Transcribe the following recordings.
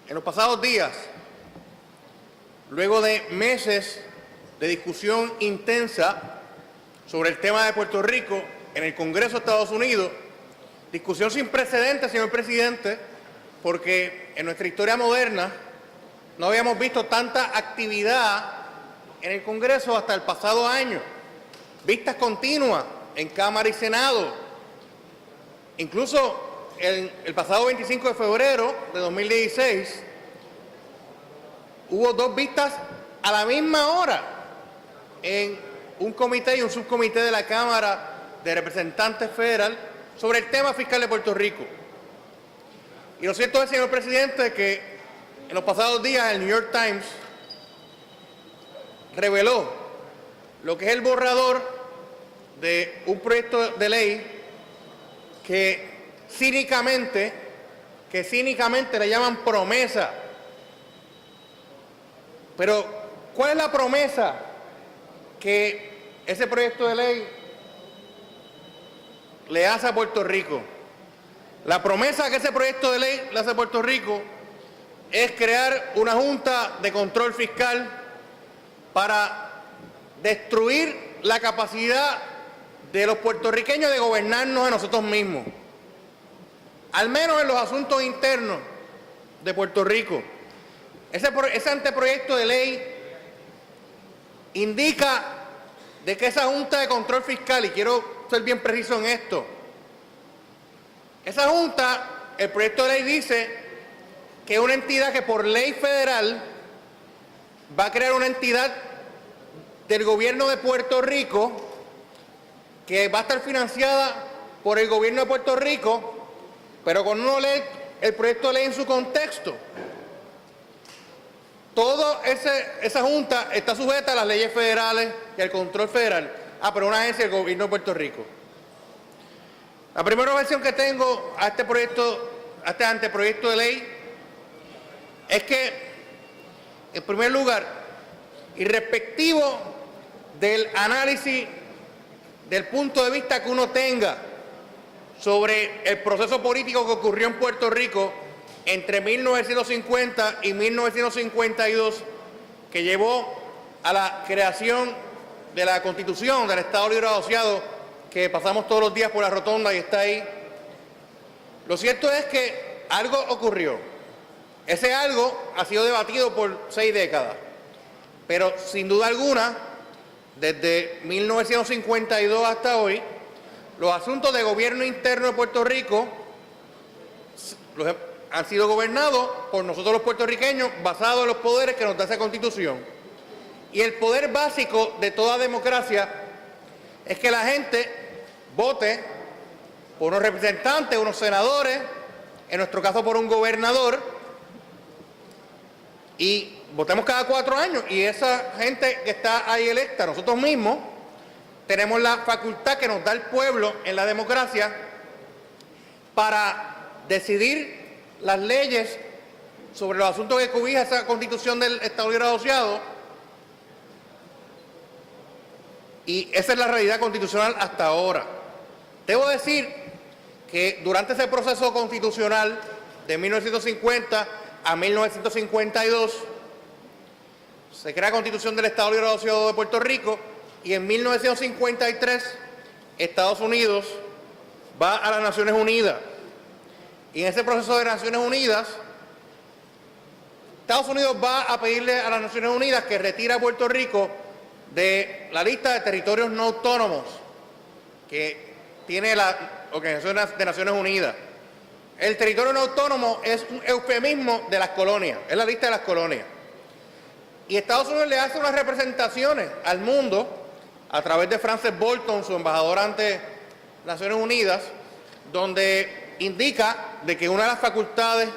En los pasados días, luego de meses de discusión intensa sobre el tema de Puerto Rico en el Congreso de Estados Unidos, discusión sin precedentes, señor presidente, porque en nuestra historia moderna no habíamos visto tanta actividad en el Congreso hasta el pasado año. Vistas continuas en Cámara y Senado. Incluso el pasado 25 de febrero de 2016 hubo 2 vistas a la misma hora en un comité y un subcomité de la Cámara de Representantes Federal sobre el tema fiscal de Puerto Rico. Y lo cierto es, señor presidente, que en los pasados días el New York Times reveló lo que es el borrador de un proyecto de ley que cínicamente le llaman promesa. Pero, ¿cuál es la promesa que ese proyecto de ley le hace a Puerto Rico? La promesa que ese proyecto de ley le hace a Puerto Rico es crear una Junta de Control Fiscal para destruir la capacidad de los puertorriqueños de gobernarnos a nosotros mismos, al menos en los asuntos internos de Puerto Rico. Ese anteproyecto de ley indica de que esa Junta de Control Fiscal, y quiero ser bien preciso en esto, esa Junta, el proyecto de ley dice que es una entidad que por ley federal va a crear una entidad del gobierno de Puerto Rico que va a estar financiada por el gobierno de Puerto Rico, pero cuando uno lee el proyecto de ley en su contexto, toda esa Junta está sujeta a las leyes federales y al control federal. Pero una agencia del gobierno de Puerto Rico. La primera versión que tengo a este anteproyecto de ley es que, en primer lugar, irrespectivo del análisis del punto de vista que uno tenga sobre el proceso político que ocurrió en Puerto Rico entre 1950 y 1952, que llevó a la creación de la Constitución del Estado Libre Asociado, que pasamos todos los días por la rotonda y está ahí. Lo cierto es que algo ocurrió. Ese algo ha sido debatido por 6 décadas, pero sin duda alguna, desde 1952 hasta hoy, los asuntos de gobierno interno de Puerto Rico han sido gobernados por nosotros los puertorriqueños, basados en los poderes que nos da esa Constitución. Y el poder básico de toda democracia es que la gente vote por unos representantes, unos senadores, en nuestro caso por un gobernador, y votemos cada 4 años. Y esa gente que está ahí electa, nosotros mismos, tenemos la facultad que nos da el pueblo en la democracia para decidir las leyes sobre los asuntos que cobija esa Constitución del Estado Libre Asociado. Y esa es la realidad constitucional hasta ahora. Debo decir que durante ese proceso constitucional de 1950 a 1952 se crea la Constitución del Estado Libre Asociado de Puerto Rico, y en 1953 Estados Unidos va a las Naciones Unidas. Y en ese proceso de Naciones Unidas, Estados Unidos va a pedirle a las Naciones Unidas que retire a Puerto Rico de la lista de territorios no autónomos que tiene la Organización de Naciones Unidas. El territorio no autónomo es un eufemismo de las colonias, es la lista de las colonias. Y Estados Unidos le hace unas representaciones al mundo a través de Frances Bolton, su embajadora ante Naciones Unidas, donde indica de que una de las facultades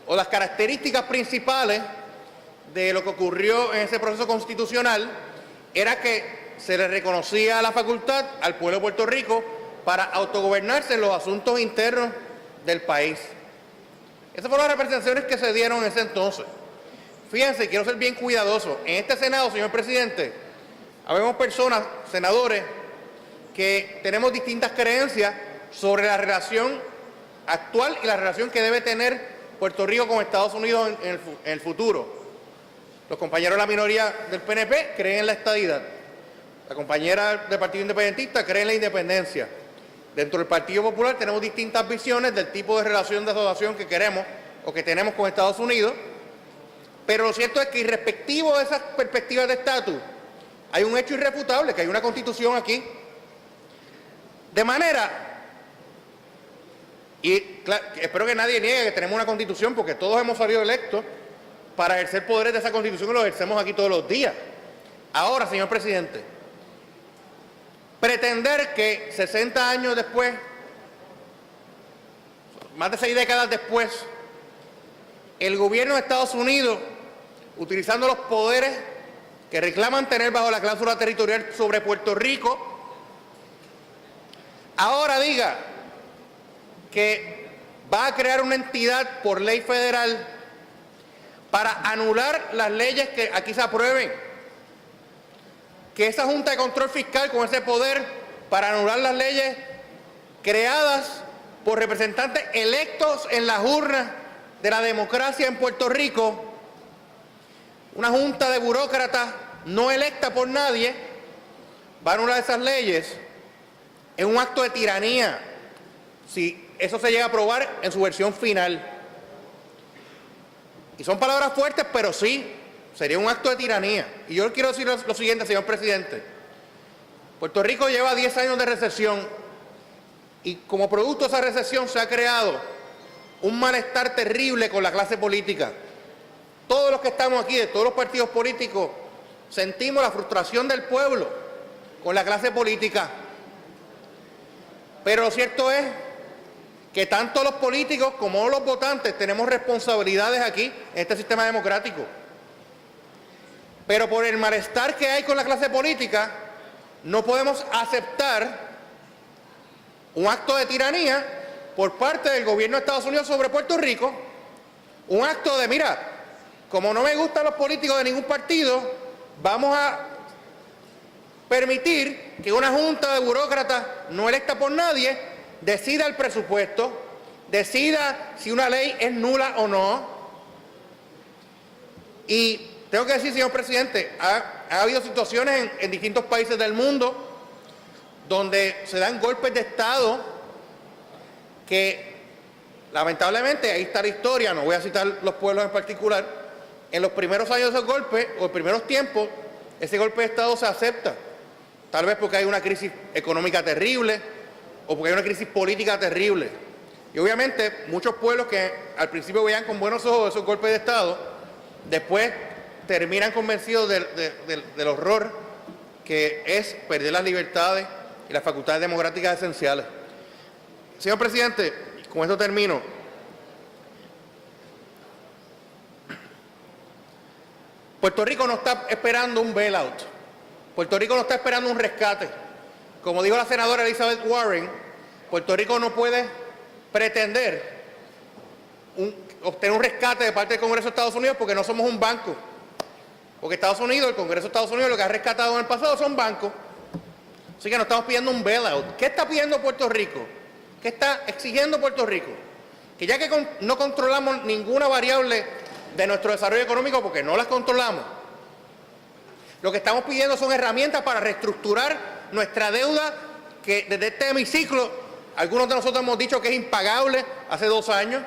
o las características principales de lo que ocurrió en ese proceso constitucional era que se le reconocía la facultad al pueblo de Puerto Rico para autogobernarse en los asuntos internos del país. Esas fueron las representaciones que se dieron en ese entonces. Fíjense, quiero ser bien cuidadoso. En este Senado, señor presidente, habemos personas, senadores, que tenemos distintas creencias sobre la relación actual y la relación que debe tener Puerto Rico con Estados Unidos en el futuro. Los compañeros de la minoría del PNP creen en la estadidad. La compañera del Partido Independentista cree en la independencia. Dentro del Partido Popular tenemos distintas visiones del tipo de relación de asociación que queremos o que tenemos con Estados Unidos, pero lo cierto es que irrespectivo de esas perspectivas de estatus, hay un hecho irrefutable, que hay una Constitución aquí. De manera, y claro, espero que nadie niegue que tenemos una Constitución, porque todos hemos salido electos para ejercer poderes de esa Constitución y los ejercemos aquí todos los días. Ahora, señor presidente, pretender que 60 años después, más de 6 décadas después, el gobierno de Estados Unidos, utilizando los poderes que reclaman tener bajo la cláusula territorial sobre Puerto Rico, ahora diga que va a crear una entidad por ley federal para anular las leyes que aquí se aprueben, que esa Junta de Control Fiscal con ese poder para anular las leyes creadas por representantes electos en las urnas de la democracia en Puerto Rico, una junta de burócratas no electa por nadie, va a anular esas leyes, es un acto de tiranía si eso se llega a aprobar en su versión final. Y son palabras fuertes, pero sí, sería un acto de tiranía. Y yo quiero decir lo siguiente, señor presidente. Puerto Rico lleva 10 años de recesión y como producto de esa recesión se ha creado un malestar terrible con la clase política. Todos los que estamos aquí, de todos los partidos políticos, sentimos la frustración del pueblo con la clase política. Pero lo cierto es que tanto los políticos como los votantes tenemos responsabilidades aquí en este sistema democrático. Pero por el malestar que hay con la clase política, no podemos aceptar un acto de tiranía por parte del gobierno de Estados Unidos sobre Puerto Rico, un acto de, mira, como no me gustan los políticos de ningún partido, vamos a permitir que una junta de burócratas no electa por nadie decida el presupuesto, decida si una ley es nula o no. Y tengo que decir, señor presidente, ha habido situaciones en distintos países del mundo donde se dan golpes de Estado que, lamentablemente, ahí está la historia, no voy a citar los pueblos en particular, en los primeros años de esos golpes, o en primeros tiempos, ese golpe de Estado se acepta, tal vez porque hay una crisis económica terrible, o porque hay una crisis política terrible. Y obviamente, muchos pueblos que al principio veían con buenos ojos esos golpes de Estado, después terminan convencidos del horror que es perder las libertades y las facultades democráticas esenciales. Señor presidente, con esto termino. Puerto Rico no está esperando un bailout. Puerto Rico no está esperando un rescate. Como dijo la senadora Elizabeth Warren, Puerto Rico no puede pretender obtener un rescate de parte del Congreso de Estados Unidos porque no somos un banco. Porque Estados Unidos, el Congreso de Estados Unidos, lo que ha rescatado en el pasado son bancos. Así que no estamos pidiendo un bailout. ¿Qué está pidiendo Puerto Rico? ¿Qué está exigiendo Puerto Rico? Que ya que no controlamos ninguna variable de nuestro desarrollo económico, porque no las controlamos, lo que estamos pidiendo son herramientas para reestructurar nuestra deuda, que desde este hemiciclo, algunos de nosotros hemos dicho que es impagable hace 2 años.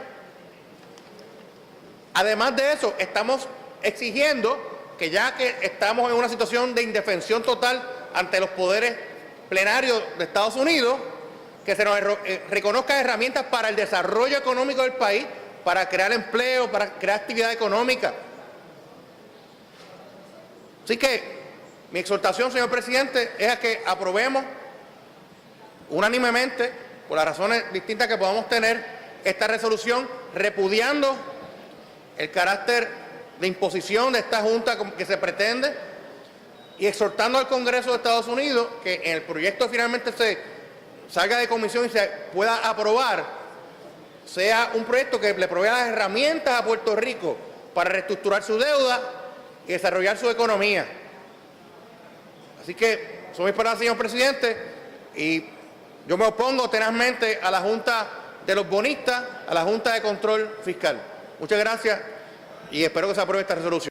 Además de eso, estamos exigiendo que ya que estamos en una situación de indefensión total ante los poderes plenarios de Estados Unidos, que se nos reconozcan herramientas para el desarrollo económico del país, para crear empleo, para crear actividad económica. Así que mi exhortación, señor presidente, es a que aprobemos unánimemente, por las razones distintas que podamos tener, esta resolución repudiando el carácter de imposición de esta Junta que se pretende y exhortando al Congreso de Estados Unidos que en el proyecto finalmente se salga de comisión y se pueda aprobar, sea un proyecto que le provea las herramientas a Puerto Rico para reestructurar su deuda y desarrollar su economía. Así que son mis palabras, señor presidente, y yo me opongo tenazmente a la Junta de los bonistas, a la Junta de Control Fiscal. Muchas gracias y espero que se apruebe esta resolución.